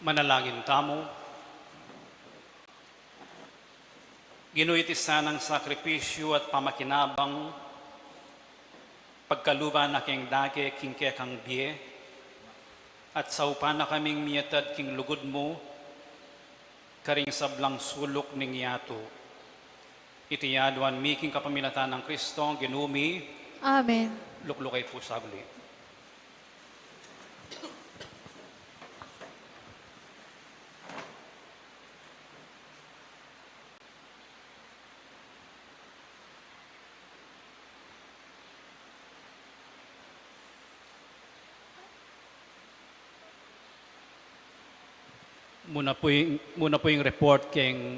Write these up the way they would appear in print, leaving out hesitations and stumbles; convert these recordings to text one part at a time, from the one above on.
Manalangin tamo. Ginuiti sanang sakripisyo at pamakinabang, pagkaluba na king dake king kekang biye, at saupa na kaming miyatad king lugod mo, karing sablang sulok ning yato. Iti yaduan mi king kapamilatan ng Kristo, ginumi. Amen. Luklukay po sabli. Muna po yung report king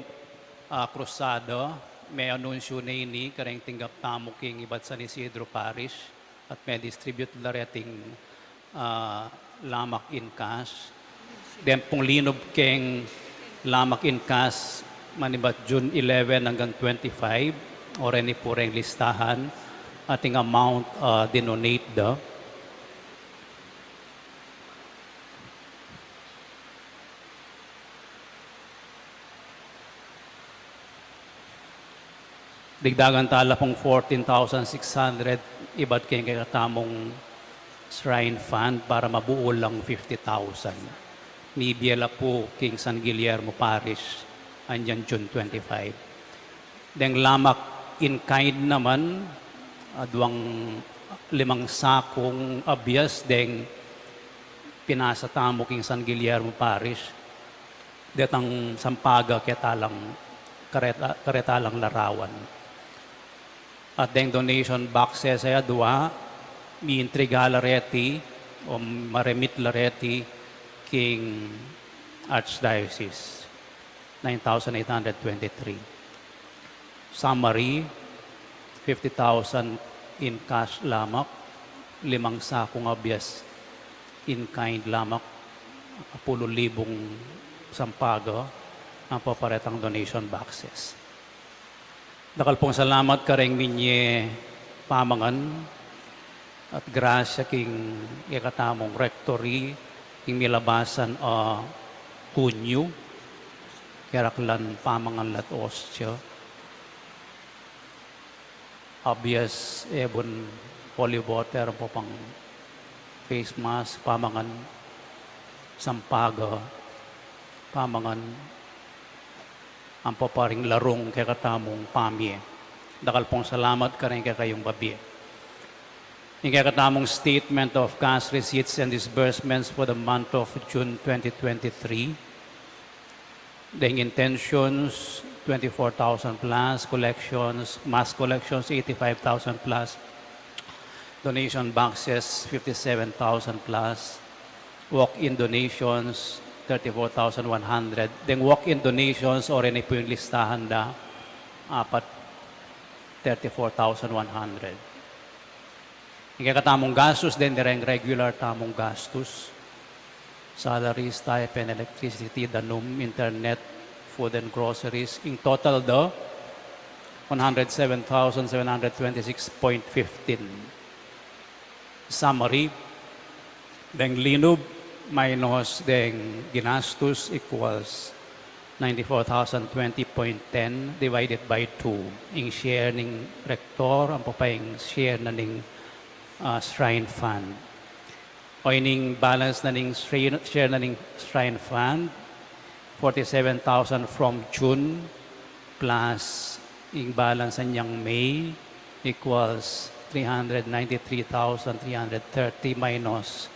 Cruzado. May anunsyo na ini kareng tinggap tamo king ibat San Isidro Parish at may distribute lareting lamak in cash. Then pong linob king lamak in cash manibat June 11 hanggang 25 o rin po rin listahan ating amount dinonate do. Digdagan tala pong 14,600 iba't kayo katamong shrine fund para mabuo lang 50,000. Nibiela po King San Guillermo Parish, andyan June 25. Deng lamak in kind naman, adwang 5 sakong abyas deng pinasa tamo King San Guillermo Parish. Detang sampaga ketalang karetalang larawan. At deng donation boxes ay adwa, mi intrigala reti o maremit lareti king Archdiocese, 9,823. Summary, 50,000 in cash lamak, 5 sakong abyas in kind lamak, 10,000 sampago ang paparetang donation boxes. Dakal pong salamat kareng minye pamangan at grasya king ikatamong rectory king milabasan a kunyo keraklan pamangan lat ostyo abias ebon holy water po pang face mask pamangan sampaga pamangan ang paparing larong kay katamong pamye. Dakal pong salamat ka rin kay kayong babi. Yung kay katamong statement of cash receipts and disbursements for the month of June 2023. The intentions, 24,000 plus, collections, mass collections, 85,000 plus, donation boxes, 57,000 plus, walk-in donations, 34,100. Then walk-in donations o rin po yung listahan na 34,100. Yung katamong gastos din direng regular tamong gastos. Salaries, stipend, electricity, danum, internet, food and groceries. In total do, 107,726.15. Summary, then linub, minus deng ginastos equals 94,020.10 divided by 2. Yung share ng rector, ang papayang share na ng shrine fund. O yung balance na ng share na ng shrine fund, 47,000 from June plus yung balance niyang May equals 393,330 minus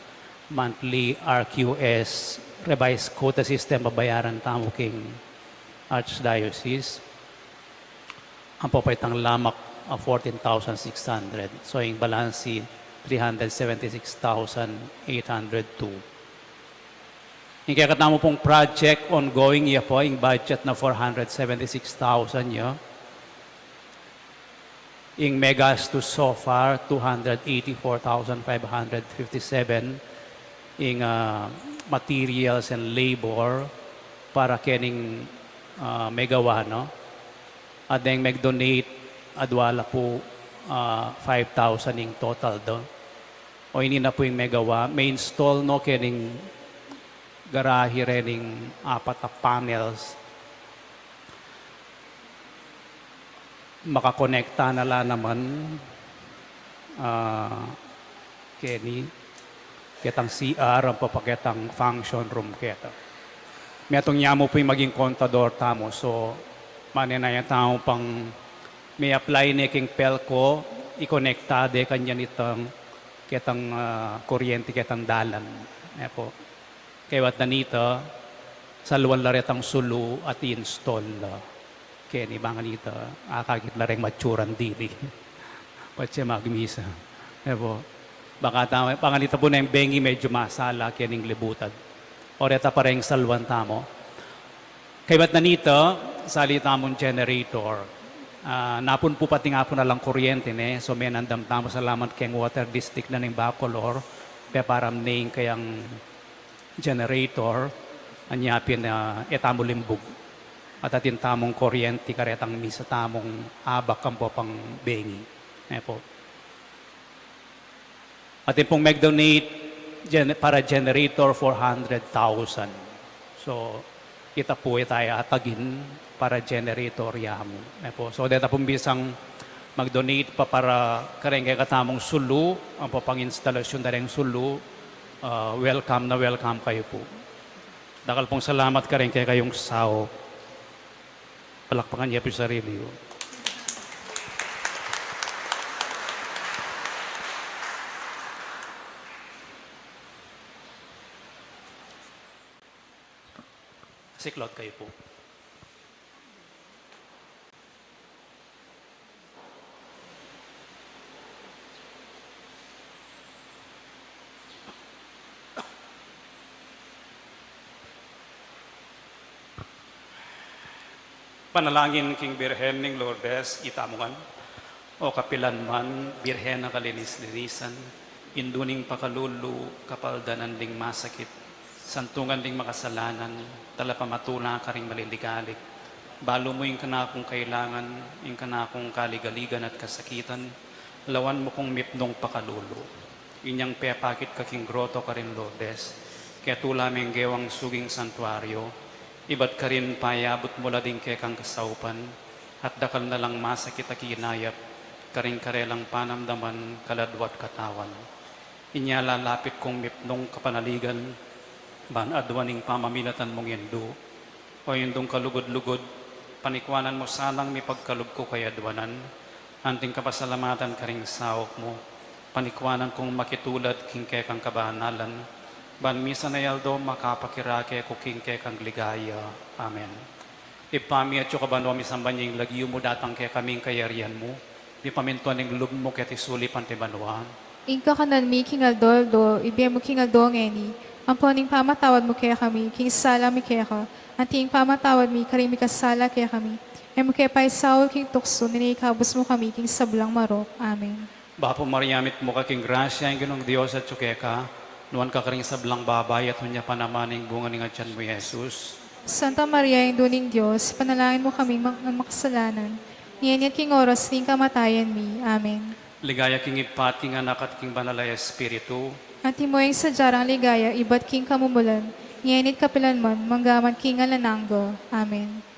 monthly RQS, revised quota system, babayaran tamo king Archdiocese. Ang papaitang lamak 14,600. So yung balansi 376,802. Yung kakatamo pong project ongoing iya po, yung budget na 476,000 yun. Yung megastos so far, 284,557. In materials and labor para kening megawa, no? At then mag-donate adwala po 5,000 in total do. O ini na po yung megawa. May install no kening garahe rening 4 na panels. Makakonekta na la naman Kenny, ketang CR, ang papaketang function room keta. Metong niya mo po yung maging kontador tamo. So, manenaya tao pang may apply ni king pelko, i-connectade kanya nitang ketang kuryente, ketang dalan. Po. Kaya wat na nito, sa luwan laretang sulu at i-install. Kenny, banga nito, akagit na rin matsuran dili. Ba't siya magmisa? Po. Baka tama, pangalita po na yung bengi medyo masala, kining libutad. Oreta pa rin salwan tamo. Kaya ba't na nito, salita mong generator. Napun po pati nga po na lang kuryente ne. So may nandam tamo salamat kayong water district na ng Bacolor. Kaya parang name kayang generator. Anyapin na etamo limbog. At atin tamong kuryente karetang misa tamong abak ang po pang bengi. Po. Atin pong mag-donate para generator 400,000. So, kita po tayo atagin para generator yamo. Po. So, dito pong bisang mag-donate pa para karengke katamong sulu, ang papang-instalasyon na rin sulu. Welcome na welcome kayo po. Dakal pong salamat karengke kayong sao. Palakpakan niya po sa sarili. Siklot kayo po. Panalangin king Birhen ning Lourdes, itamungan. O kapilan man, Birhen na kalinis-linisan, induning pakalulu, kapaldanan ding masakit, santungan ding makasalanan, talapamatula ka ring maliligalik. Balo mo yung kanakong kailangan, yung kanakong kaligaligan at kasakitan, lawan mo kong mipnong pakalulu. Inyang pepakit ka king groto ka rin Lourdes, kaya tulaming gewang suging santuaryo, iba't ka rin payabot mula din kay kang kasaupan, at dakal na lang masakit at kinayap, karing karelang panamdaman, kaladwat katawan. Inya lalapit kong mipnong kapanaligan, ban adwaning pamaminatan mong yendo, o yendong kalugod-lugod, panikwanan mo sanang may pagkalug ko kay adwanan, anting kapasalamatan karing sawok mo, panikwanan kong makitulad king kay kang kabanalan, ban misa na yaldo makapakirake ko king kay kang ligaya. Amen. Ipami at yung kabano misamban yung lagyo mo datang kay kaming kayarian mo, di pamintuan ng lub mo kaya tisuli pantibanuan. Inka kanan mi king aldoldo, ibiya mo king aldo ngeni, ang poning pamatawad mo kaya kami, king sala mi kaya ka, anting pamatawad mi, karimi kasala kaya kami, ay mo kaya pa'y Saul king tukso, ninikabos mo kami, king sablang marok. Amen. Bapo Mariamit mo ka king grasya, ang ginong Diyos at tsukeka, nuan ka karing sablang babay at hunya panamaning bunga ng atyan mo, Jesus. Santa Maria, yung duning Diyos, panalangin mo kami makasalanan, niyan king oras, king kamatayan mi. Amen. Ligaya king ipat, king anak at king banalay espiritu, At timoyeng sa jarang ligaya, iba't king kamumulan, niyanit kapilan man, manggaman king alananggo. Amen. Amen.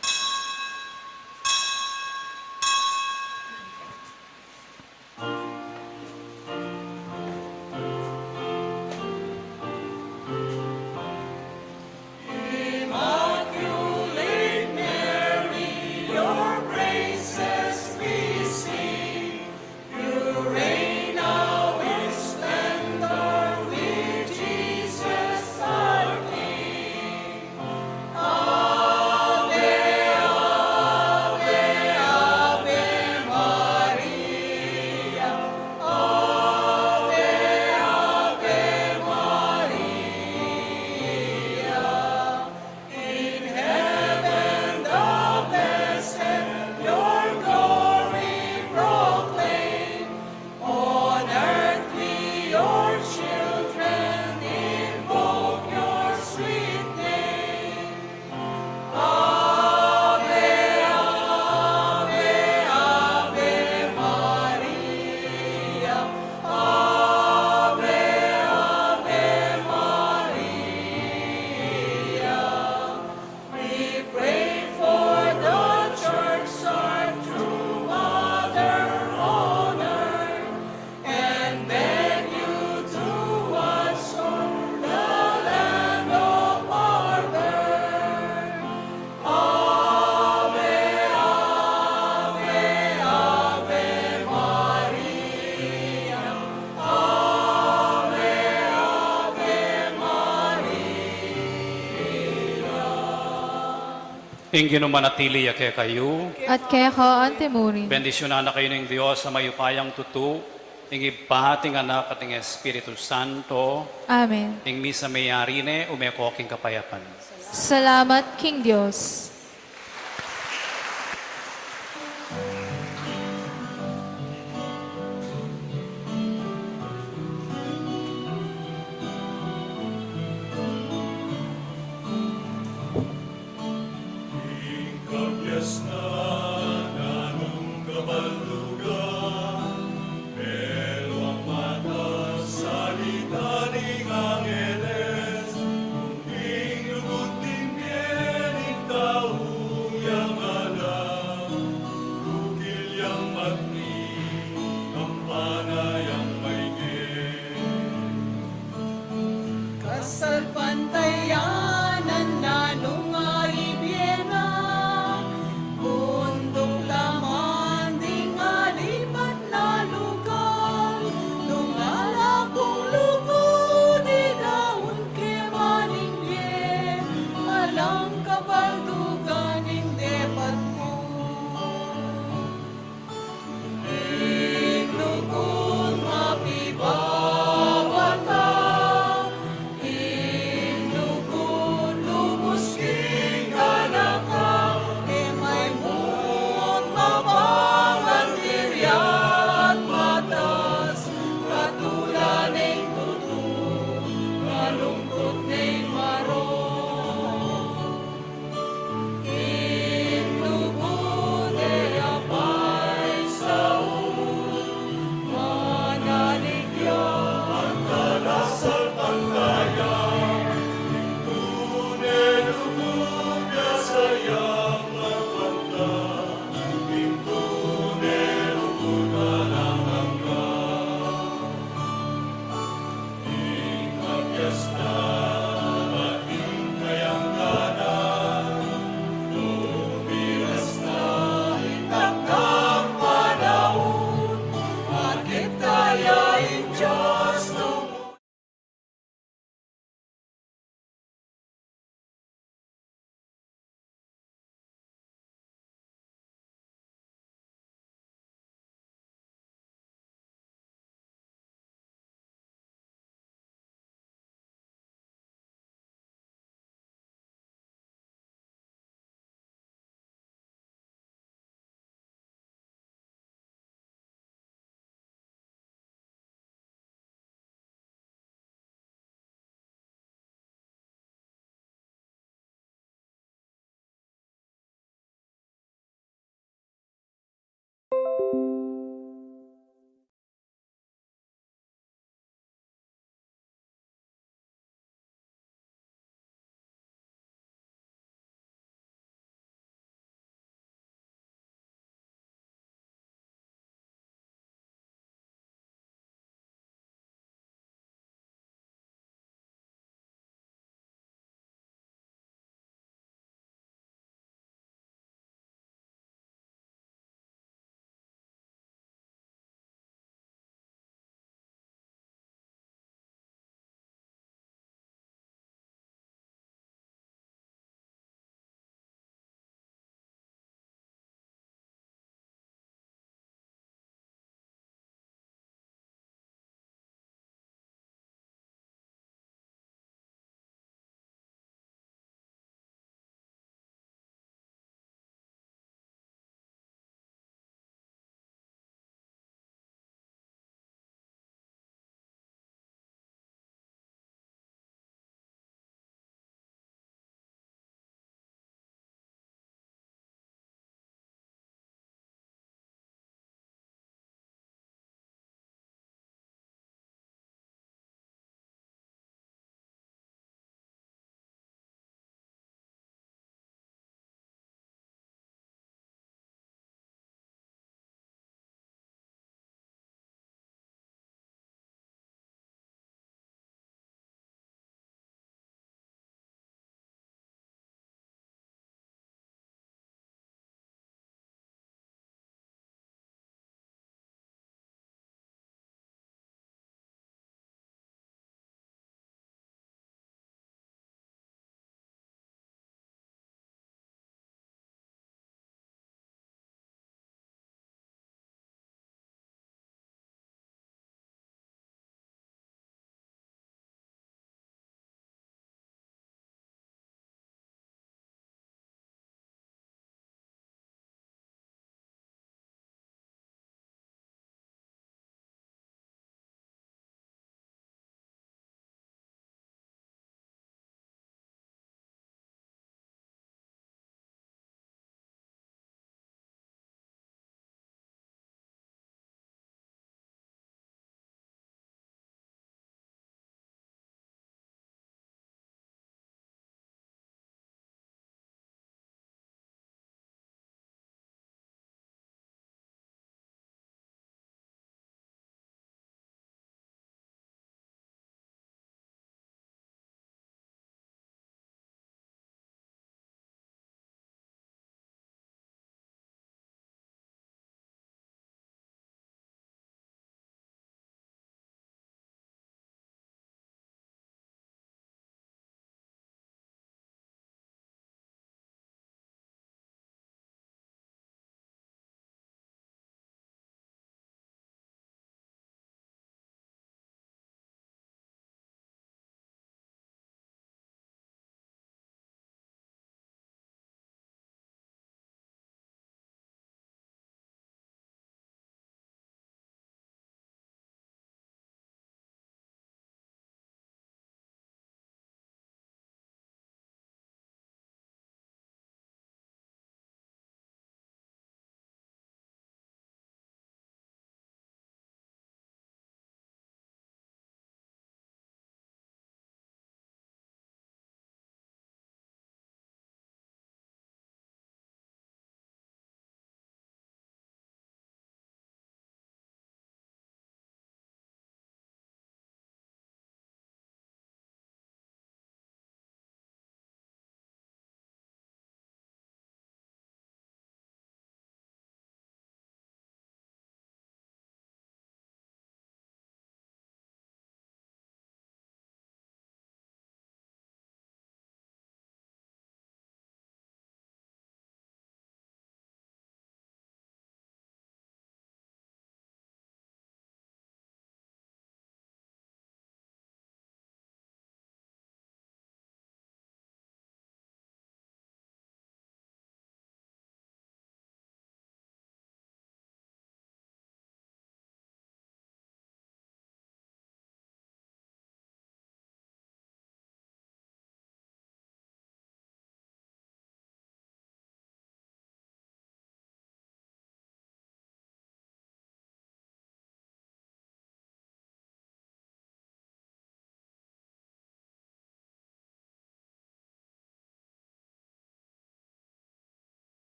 Ing ginumanatili ya kaya kayo. at kaya ka ang timurin. Bendisyonan na kayo ng Diyos sa mayupayang tutu. Ing ipating anak at ing Espiritu Santo. Amen. Ing misa mayari ne umeko king kapayapan. Salamat, King Diyos.